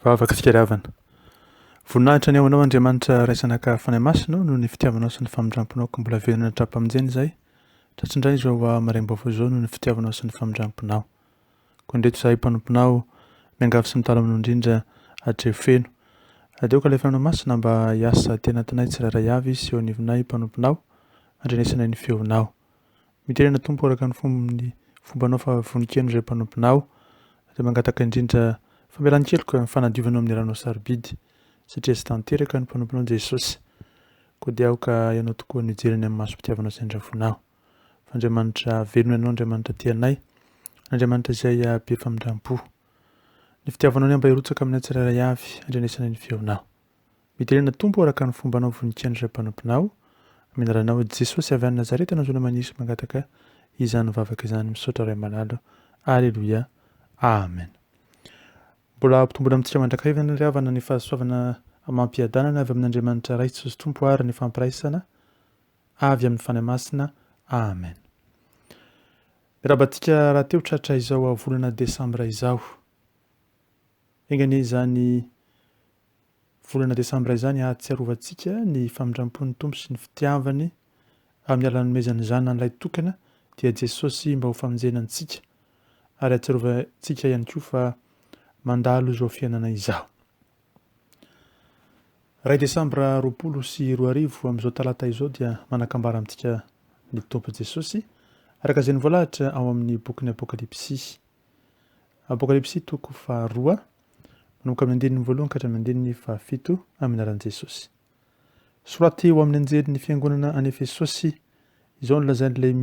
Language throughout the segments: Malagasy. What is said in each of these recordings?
Vavaka fitiaravana. Voninahitra ny ao anao Andriamanitra raisanaka fanahy masina noho ny fitiavanao sy ny famindramponao ka mbola velona hatramin'izany izay. Tratindray izao maraim-baovao izao noho ny fitiavanao sy ny famindramponao. Koa ndreto izahay mpanomponao miangavy sy mitala aminao indrindra hatreo feno. Adeoka ilay fanao masina mba hiasa tena tanay tsirairay avy sy eo anivonay mpanomponao andrenesanay ny feonao. Miterena tompo araka ny fombanao fa vonikeno izay mpanomponao dia mangataka indrindra famelan'ny keloka fanadiovanao amin'ny ranao sarobidy satria sy tanteraka ny mpanomponao Jesosy. Koa dia aoka ianao tokoa ny jereny amin'ny masom-pitiavanao sy andrafonao. Andriamanitra velona ianao, Andriamanitra tianay, Andriamanitra izay be famindram-po. Ny fitiavanao ny amba hirotsaka amin'ny tsirairay avy andrenesanay ny feonao. Miterena tompo araka ny fombanao vonikeno izay mpanomponao amin'ny ranao Jesosy avy any Nazareta nanzona manisy mangataka izany vavaka izany misaotra ray malalo. Alleluia. Amen. Mbola mpitombona amintsika mandrakariva ny havana ny fahasoavana mampiadanana avy amin'Andriamanitra ray Jesosy Tompo ary ny fampiraisana avy amin'ny fanahy masina. Amen. Mirabantsika raha teo tratra izao volana Desambra izao. Engany izany volana Desambra izany ahatsiarovantsika ny famindrampon'ny Tompo sy ny fitiavany amin'ny alalan'ny nomezany zanany tokana dia Jesosy mba ho famonjenantsika ary ahatsiarovantsika ihany koa fa mandalo izao fiainana izao. Ray Desambra 2024 amin'izao talata izao dia manakambara amintsika ny Tompo Jesosy araka izay nivoalahatra ao amin'ny bokin'ny Apokalipsy. Apokalipsy toko faharoa manomboka amin'ny andinin'ny voalohany ka hatramin'ny andinin'ny fahafito amin'ny anaran'i Jesosy. Soraty eo amin'ny anjerin'ny fiangonana any Efesosy izao no lazain'ilay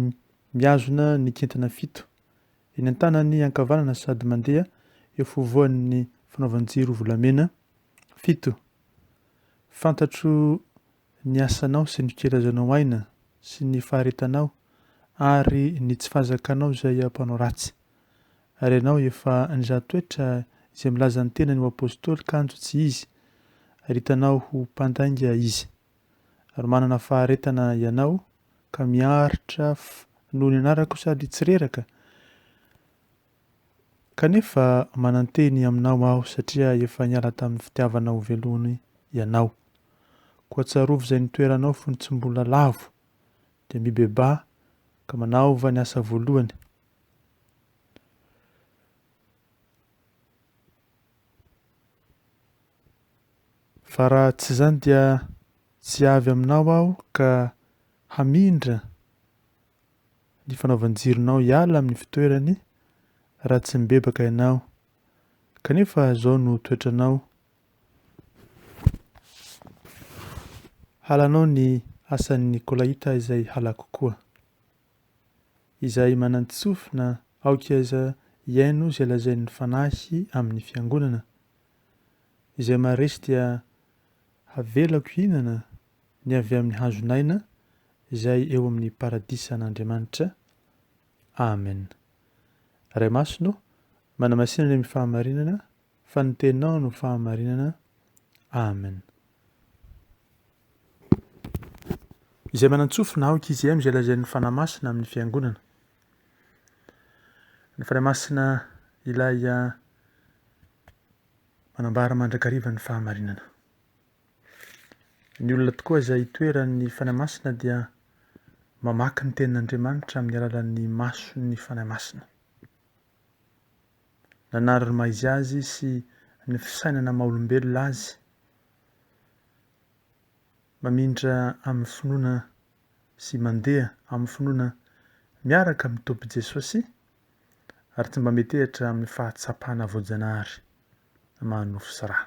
miazona ny kintana fito. Eny an-tanany ankavanana sady mandeha eo fovoan'ny fanaovan-jiro volamena fito. Fantatro ny asanao sy ny fikirazanao aina sy ny faharetanao ary ny tsy fahazakanao izay ampanao ratsy. Ary ianao efa nizahatoetra izay milaza ny tenany ho apôstôly kanjo tsy izy, ary hitanao ho mpandainga izy. Ary manana faharetana ianao ka miaritra noho ny anarako sady tsy reraka. Kanefa manan-teny aminao aho satria efa niala tamin'ny fitiavanao velony ianao. Koa tsarovy izay nitoeranao fony tsy mbola lavo dia mibeba ka manaova ny asa voalohany. Fa raha tsy izany dia tsy avy aminao aho ka hamindra ny fanaovan-jironao hiala amin'ny fitoerany raha tsy mibebaka ianao. Kanefa izao no toetranao. Halanao ny asan'ny Nikolaita izay halako koa. Izay MANAN-TSOFINA AOKA HIHAINO izay lazain'ny fanahy amin'ny fiangonana. Izay maharesy dia havelako hihinana ny avy amin'ny hazonaina izay eo amin'ny paradisa an'Andriamanitra. Amen. Ray masino, manamasinana ny fahamarinana, fa ny tenao no fahamarinana. Amen. Izay manan-tsofina aoka izy izay lazain'ny fanahy masina amin'ny fiangonana. Ny fanahy masina ilay manambara mandrakariva ny fahamarinana. Ny olona tokoa izay itoeran'ny fanahy masina dia mamaky ny tenin'Andriamanitra amin'ny alalan'ny mason'ny fanahy masina. Nanarary maizy azy sy ny fisainana maha-olombelona azy. Mamindra amin'ny finoana sy mandeha amin'ny finoana miaraka amin'ny Tompo Jesosy ary tsy mba metehitra amin'ny fahatsapana voajanahary na mahanofo sy rà.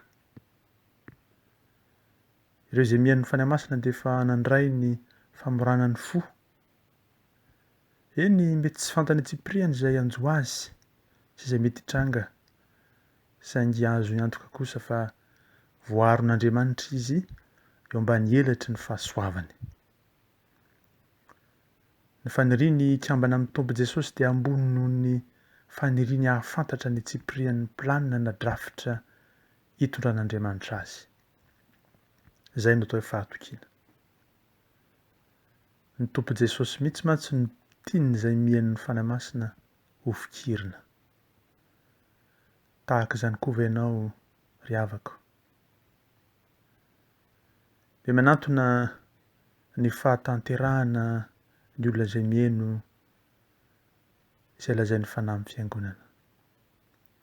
Ireo izay mihaino ny fanahy masina dia efa nandray ny famoranan'ny fo. Eny mety tsy fantany Tsipriany izay anjo azy sy izay mety hitranga saingy azo antoka kosa fa voaron'Andriamanitra izy eo ambany elatry ny fahasoavany. Ny faniriany kambana amin'ny Tompo Jesosy dia ambony noho ny faniriany hahafantatra ny Tsiprian'ny planina na drafitra hitondran'Andriamanitra azy. Izay no atao fahatokiana. Ny Tompo Jesosy mihitsy mantsy no tiany izay mihaino ny fanahy masina ho fikirina. Tahaka izany koa ve ianao ry havako. Dia manantona ny fahatanterahana ny olona izay mihaino izay lazain'ny fanahy amin'ny fiangonana.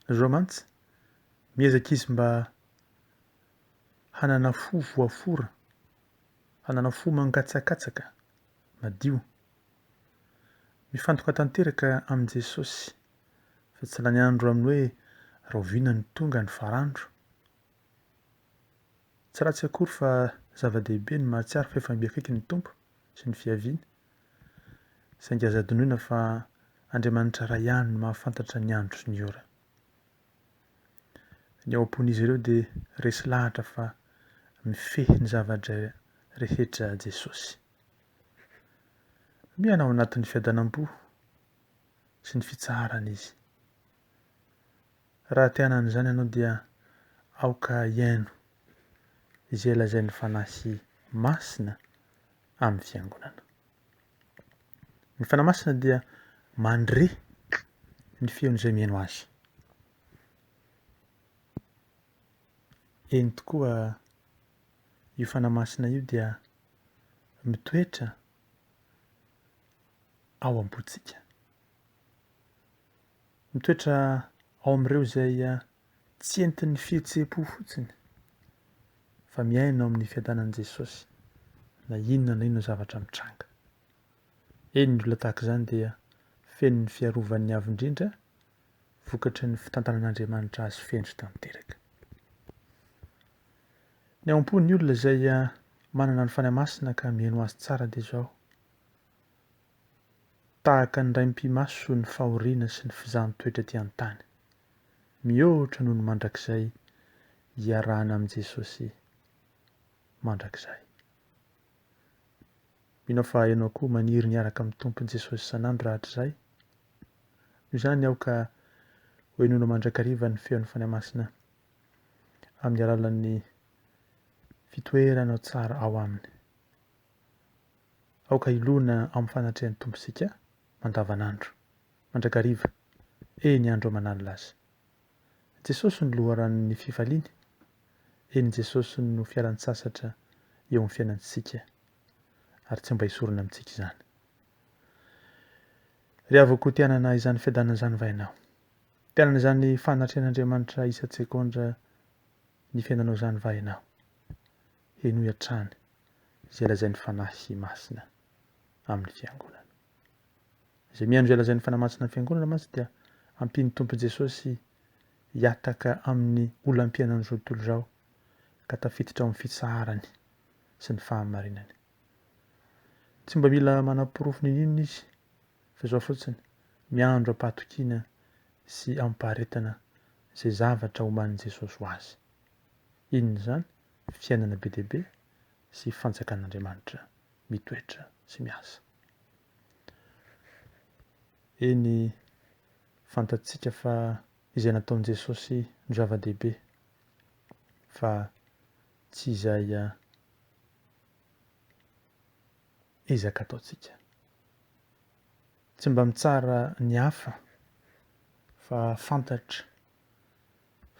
Zao mantsy miezaka izy mba hanana fo voafora, hanana fo mangatsakatsaka, madio, mifantoka tanteraka amin' Jesosy fa tsy lany andro amin'ny hoe rahoviana ny tonga ny farandro. Tsy ratsy akory fa zava-dehibe ny mahatsiaro fahafaham-biakaiky ny tompo sy ny fiaviany, saingy aza adinoina fa Andriamanitra iray ihany no mahafantatra ny andro sy ny ora. Ny ao am-pon'izy ireo dia resy lahatra fa mifehy ny zavatra rehetra Jesosy. Miana ao anatin'ny fiadanam-po sy ny fitsaharana izy. Raha te hanan'izany ianao dia AOKA hihaino izay lazain'ny fanahy masina amin'ny fiangonana. Ny fanahy masina dia mandre ny feon'izay mihaino azy. Eny tokoa io fanahy masina io dia mitoetra ao am-pontsika. Mitoetra ao amin'ireo izay tsy entin'ny fihetseham-po fotsiny fa miaino amin'ny fiadanan'i Jesosy na inona zavatra mitranga. Eny ny olona tahaka izany dia feno ny fiarovan'ny avy indrindra vokatry ny fitantanan'Andriamanitra azy feno sy tanteraka. Ny ao am-pon'ny olona izay manana ny fanahy masina ka mihaino azy tsara dia izao. Tahaka ny raim-pimaso ny fahoriana sy ny fizahan-toetra ety an-tany. Mihoatra noho ny mandrakizay hiarahana amin' Jesosy mandrakizay. Mino aho fa ianao koa maniry niaraka amin'ny tompony Jesosy isan'andro rahatr'izay. Noho izany aho ka hoenona mandrakariva ny feon'ny fanahy masina amin'ny alalan'ny fitoeranao tsara ao aminy. Aoka ilona amin'ny fanatrehan'ny tomposika mandavanandro, mandrakariva, eny andro aman'alina laza. Jesosy no loharan'ny fifaliany, eny Jesosy no fialan-tsasatra eo amin'ny fiainantsika, ary tsy mba hisorana amintsika izany. Ry havako tianana izany fiadanana izany va ianao? Tianana izany fanatrehan'Andriamanitra isa-tsekondra ny fiainanao izany va ianao? Henoy hatrany izay lazain'ny fanahy masina amin'ny fiangonana. Izay mihaino izay lazain'ny fanahy masina amin'ny fiangonana mantsy dia ampiany tompon' Jesosy hiataka amin'ny olam-piainan'izao tontolo izao ka tafiditra amin'ny fitsaharany sy ny fahamarinany. Tsy mba mila manam-porofo n'inona izy fa izao fotsiny miandro ampahatokiana sy ampaharetana izay zavatra omanin' Jesosy ho azy. Inona izany? Fiainana be dia be sy fanjakan'Andriamanitra mitoetra sy miasa. Eny fantatsika fa izay nataon'i Jesosy no zava-dehibe fa tsy izay ezaka ataontsika. Tsy mba mitsara ny hafa fa fantatra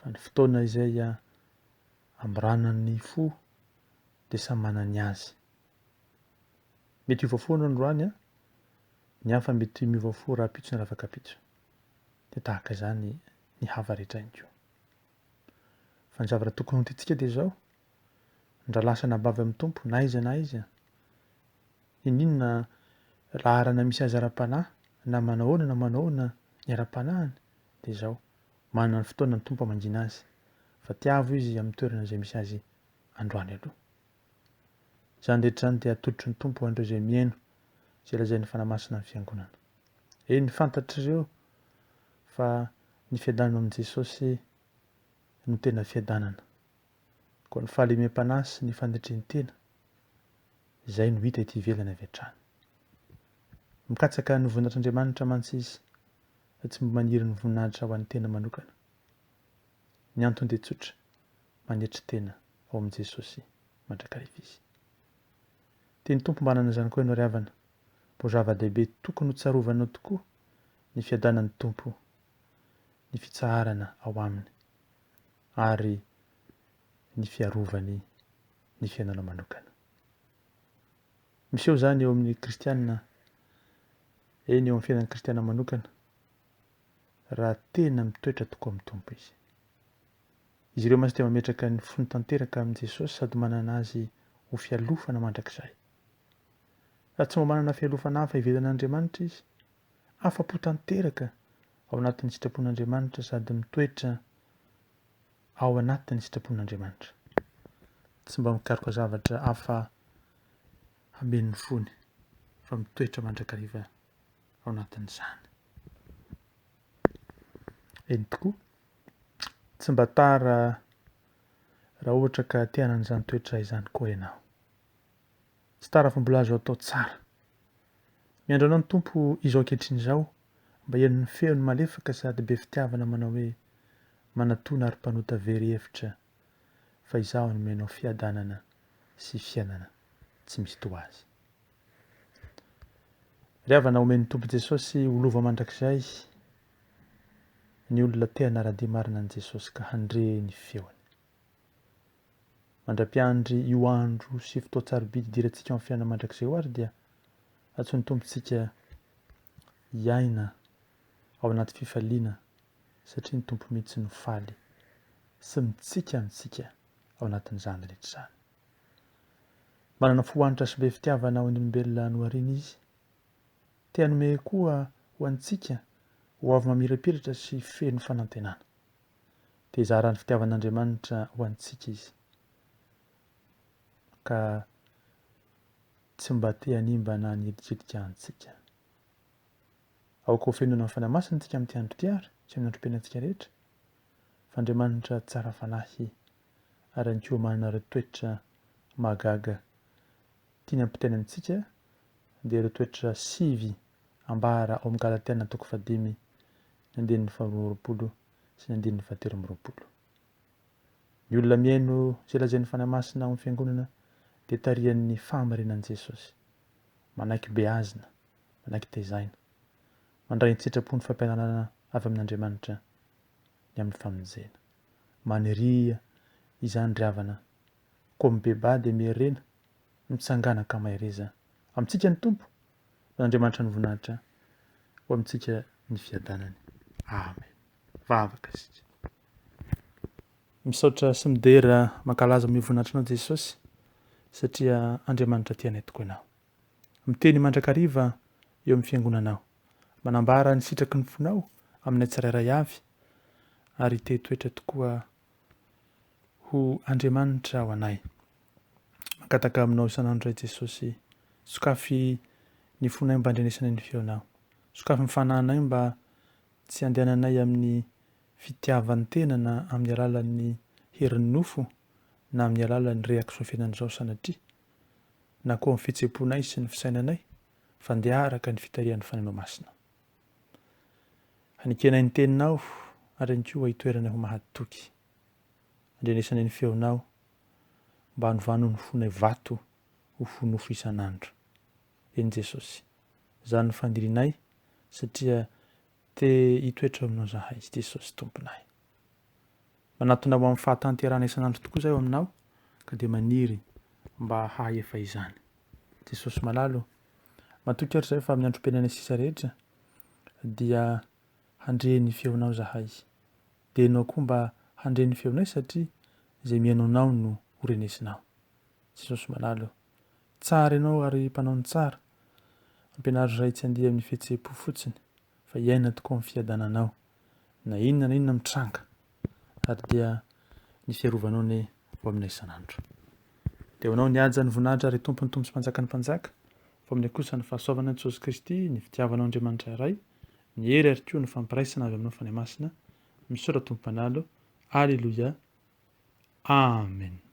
fa ny fotoana izay amranan'ny fo dia samy manana ny azy. Mety hiova foana androany ny hafa mety miova fo raha pitso na raha afaka pitso. Dia tahaka izany ny hafa rehetra ihany koa. Fa ny zavatra tokony hontintsika dia izao, ndralasa nabavy amin'ny tompo na iza na iza. Inona laharana misy azy ara-panahy na manahoana ny ara-panahiny dia izao. Manana ny fotoana ny tompo amangina azy fa tiavo izy amin'ny toerana izay misy azy androany aloha. Izany rehetra izany dia atolotry ny tompo an'ireo izay mihaino izay lazain'ny fanahy masina amin'ny fiangonana. Eny fantatra ireo fa ny fiadanana amin' Jesosy no tena fiadanana. Koa ny fahalemem-panahy sy ny fanetren-tena izay no hita ety ivelany avy hatrany. Mikatsaka ny voninahitr'Andriamanitra mantsy izy fa tsy mba maniry ny voninahitra ho an'ny tena manokana. Ny antony dia tsotra, manetry tena ao amin' Jesosy mandrakariva izy. Tiany tompo mba hanana izany koa ianao ry havana, mbo zava-dehibe tokony ho tsarovanao tokoa ny fiadanan'ny tompo, ny fitsaharana ao aminy, ary ny fiarovany ny fiainana manokana. Miseho zany eo amin'ny kristianina eny eo amin'ny fiainan'ny kristiana manokana raha tena mitoetra tokoa amin'ny tompo izy. Izy ireo mantsy dia mametraka ny fony tanteraka amin' Jesosy sady manana azy ho fialofana mandrakizay. Raha tsy mba manana fialofana hafa ivelan'Andriamanitra izy, afa-po tanteraka ao anatin'ny sitrapon'Andriamanitra sady mitoetra ao anatin'ny sitrapon'Andriamanitra. Tsy mba mikaroka zavatra hafa hamen'ny fony fa mitoetra mandrakariva ao anatin'izany. Eny tokoa, tsy mba tara raha ohatra ka te hanan'izany toetra izany koa ianao. Tsy tara fa mbola azo atao tsara. Miandro anao ny tompo izao ankehitriny izao mba hihaino ny feony malefaka sady be fitiavana manao hoe manatona ary mpanota very hevitra fa izaho no menao fiadanana sy fiainana tsy misy toa azy. Ry havana omen'ny tompo Jesosy olova mandrakizay ny olona te hanara-dia marina an' Jesosy ka handre ny feony. Mandra-piandry io andro sy fotoan-tsarobidy idirantsika amin'ny fiainana mandrakizay ho ary dia antsoin'ny tompontsika hiaina ao anaty fifaliana satria ny tompo mihitsy no faly sy mitsika amintsika ao anatin'izany rehetra izany. Manana fohanitra sy be fitiavana ho an'olombelona nohariana izy. Te hanome koa ho antsika ho avy mamirapiratra sy feno fanantenana. Te hizara ny fitiavan'Andriamanitra ho antsika izy. Ka tsy mba te hanimba na hanilitrilika antsika. Aoka ho fenona amin'ny fanahy masina antsika amin'ity andro ity ary sy amin'ny androm-piainantsika rehetra. Fa Andriamanitra tsara fanahy ary ihany koa manana ireo toetra mahagaga tiany ampitaina antsika dia ireo toetra sivy ambara ao amin'ny Galatiana 5:5, ny 2:20 sy ny 2:13. Ny olona mihaino izay lazain'ny fanahy masina ao amin'ny fiangonana dia tarihan'ny fahamarinan'i Jesosy, manaiky beazina, manaiky tezaina, mandray ny sitrapony fampianarana avy amin'Andriamanitra ny amin'ny famonjena. Maniria izany ry havana, koa mibeba dia miherena, mitsanganaka mahireza amintsika ny tompo, n'Andriamanitra ny voninahitra ho amintsika ny fiadanany. Amen. Vavaka isika. Misaotra sy midera mankalaza amin'ny voninahitranao Jesosy satria Andriamanitra tianay tokoa ianao. Miteny mandrakariva eo amin'ny fiangonanao, manambara ny sitraky ny fonao aminay tsirairay avy ary te toetra tokoa ho Andriamanitra ho anay. Mankataka aminao isan'andro ray Jesosy, sokafy ny fonay mba andrenesanay ny feonao. Sokafy ny fanahinay mba tsy andehananay amin'ny fitiavan'ny tena na amin'ny alalan'ny herin'ny nofo na amin'ny alalan'ny reaksio fiainan'izao sanatria na koa amin'ny fihetseham-ponay sy ny fisainanay fa andeha araka ny fitarihan'ny fanahinao masina. Hanikenay ny teninao ary ihany koa hitoeranay ho mahatoky. Andrenesanay ny feonao mba hanovano ny fonay vato ho fonofo isan'andro. Eny Jesosy, izany ny fandirinay satria te hitoetra aminao zahay, Jesosy tomponay. Manatona ho amin'ny fahatanterana isan'andro tokoa izay aminao ka dia maniry mba hahay efa izany. Jesosy malalo, matoky ary izay fa amin'ny androm-piainana sisa rehetra dia handre ny feonao zahay. Dia ianao koa mba handre ny feonay satria izay mihaino anao no horenesinao. Jesosy malalo, tsara ianao ary mpanao ny tsara. Ampianary ray tsy handeha amin'ny fihetseham-po fotsiny fa hiaina tokoa amin'ny fiadananao na inona mitranga ary dia ny fiarovanao ny ho aminay isan'andro. Dia ho anao ny haja ny voninahitra ary tompony tompo sy mpanjaka ny mpanjaka, fa amin'ny kosa ny fahasoavana an'i Jesosy Kristy, ny fitiavanao Andriamanitra iray, ny hery ary koa ny fampiraisana avy aminao fanahy masina, misaotra tompo manalo. Alleluia. Amen.